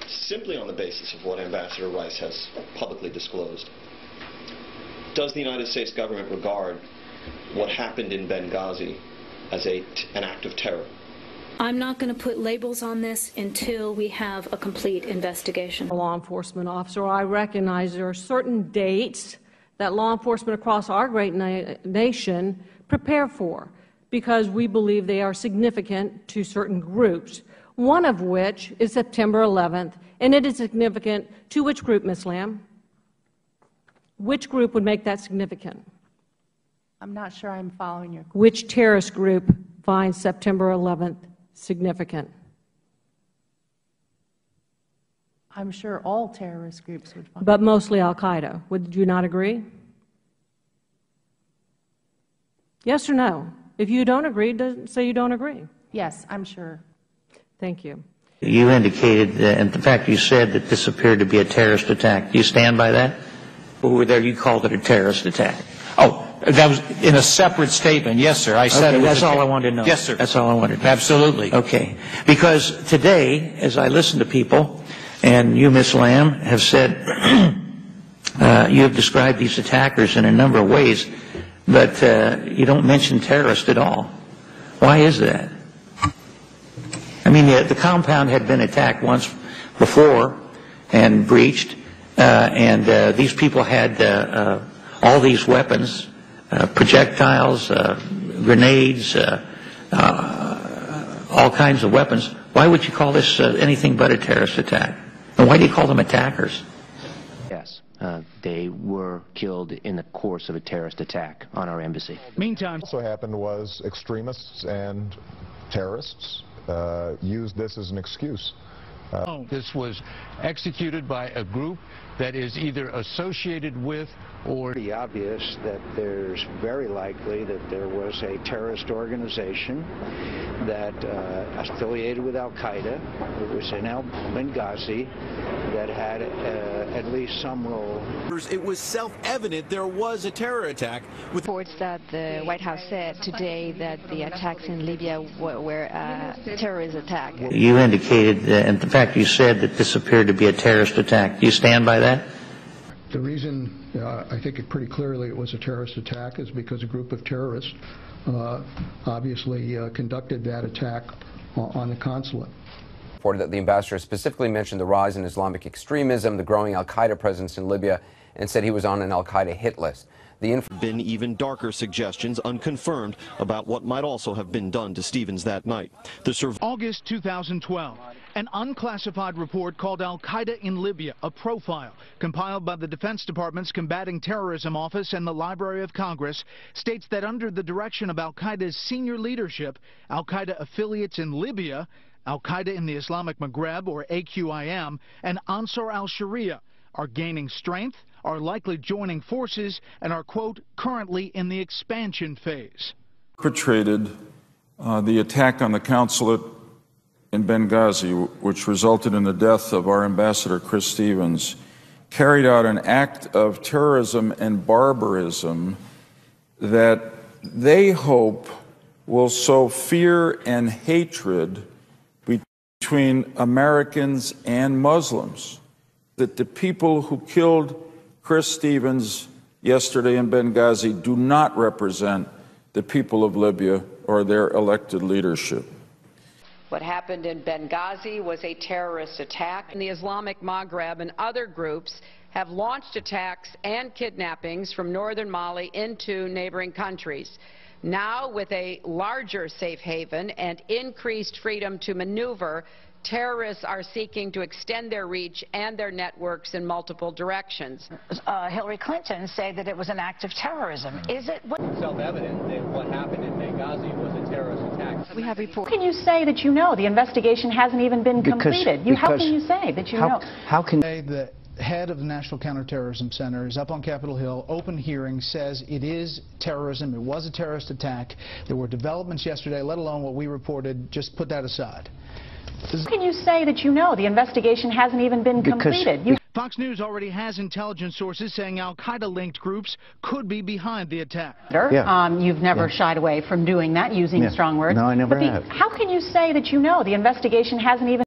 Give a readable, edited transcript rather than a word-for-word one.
Simply on the basis of what Ambassador Rice has publicly disclosed, does the United States government regard what happened in Benghazi as an act of terror? I'm not going to put labels on this until we have a complete investigation. A law enforcement officer, I recognize there are certain dates that law enforcement across our great nation prepare for because we believe they are significant to certain groups, one of which is September 11th, and it is significant to which group, Ms. Lamb? Which group would make that significant? I'm not sure I'm following your question. Which terrorist group finds September 11th significant? I'm sure all terrorist groups would find. But mostly al-Qaeda. Would you not agree? Yes or no? If you don't agree, say you don't agree. Yes, I'm sure. Thank you. You indicated, and in fact you said that this appeared to be a terrorist attack. Do you stand by that? Or there you called it a terrorist attack? Oh, that was in a separate statement. Yes, sir. I said okay, it was that's all I wanted to know. Yes, sir. That's all I wanted to know. Absolutely. Okay. Because today, as I listen to people, and you, Ms. Lamb, have said, you have described these attackers in a number of ways, but you don't mention terrorists at all. Why is that? I mean, the compound had been attacked once before and breached, and these people had all these weapons, projectiles, grenades, all kinds of weapons. Why would you call this anything but a terrorist attack? And why do you call them attackers? Yes, they were killed in the course of a terrorist attack on our embassy. Meantime, what also happened was extremists and terrorists used this as an excuse. This was executed by a group that is either associated with or... Pretty obvious that there's very likely that there was a terrorist organization that affiliated with al-Qaeda. It was in Benghazi that had at least some role. It was self-evident there was a terror attack. With reports that the White House said today that the attacks in Libya were a terrorist attack. You indicated, and in fact you said that this appeared to be a terrorist attack. Do you stand by that? The reason I think it pretty clearly it was a terrorist attack is because a group of terrorists obviously conducted that attack on the consulate. Reported that the ambassador specifically mentioned the rise in Islamic extremism, the growing al-Qaeda presence in Libya, and said he was on an al-Qaeda hit list. Been even darker suggestions, unconfirmed, about what might also have been done to Stevens that night. August 2012, an unclassified report called Al-Qaeda in Libya, a profile compiled by the Defense Department's Combating Terrorism Office and the Library of Congress, states that under the direction of Al-Qaeda's senior leadership, Al-Qaeda affiliates in Libya, Al-Qaeda in the Islamic Maghreb, or AQIM, and Ansar al-Sharia are gaining strength, are likely joining forces, and are, quote, currently in the expansion phase. Perpetrated the attack on the consulate in Benghazi, which resulted in the death of our ambassador, Chris Stevens, carried out an act of terrorism and barbarism that they hope will sow fear and hatred between Americans and Muslims. That the people who killed Chris Stevens yesterday in Benghazi do not represent the people of Libya or their elected leadership. What happened in Benghazi was a terrorist attack. The Islamic Maghreb and other groups have launched attacks and kidnappings from northern Mali into neighboring countries. Now, with a larger safe haven and increased freedom to maneuver, terrorists are seeking to extend their reach and their networks in multiple directions. Hillary Clinton said that it was an act of terrorism. Is it self-evident that what happened in Benghazi was a terrorist attack? We have reports. How can you say that you know? The investigation hasn't even been completed. How can you say that you know? How can the head of the National Counterterrorism Center is up on Capitol Hill, open hearing, says it is terrorism, it was a terrorist attack. There were developments yesterday, let alone what we reported. Just put that aside. How can you say that you know? The investigation hasn't even been completed. Fox News already has intelligence sources saying al-Qaeda-linked groups could be behind the attack. You've never shied away from doing that, using strong words. No, I never have. How can you say that you know? The investigation hasn't even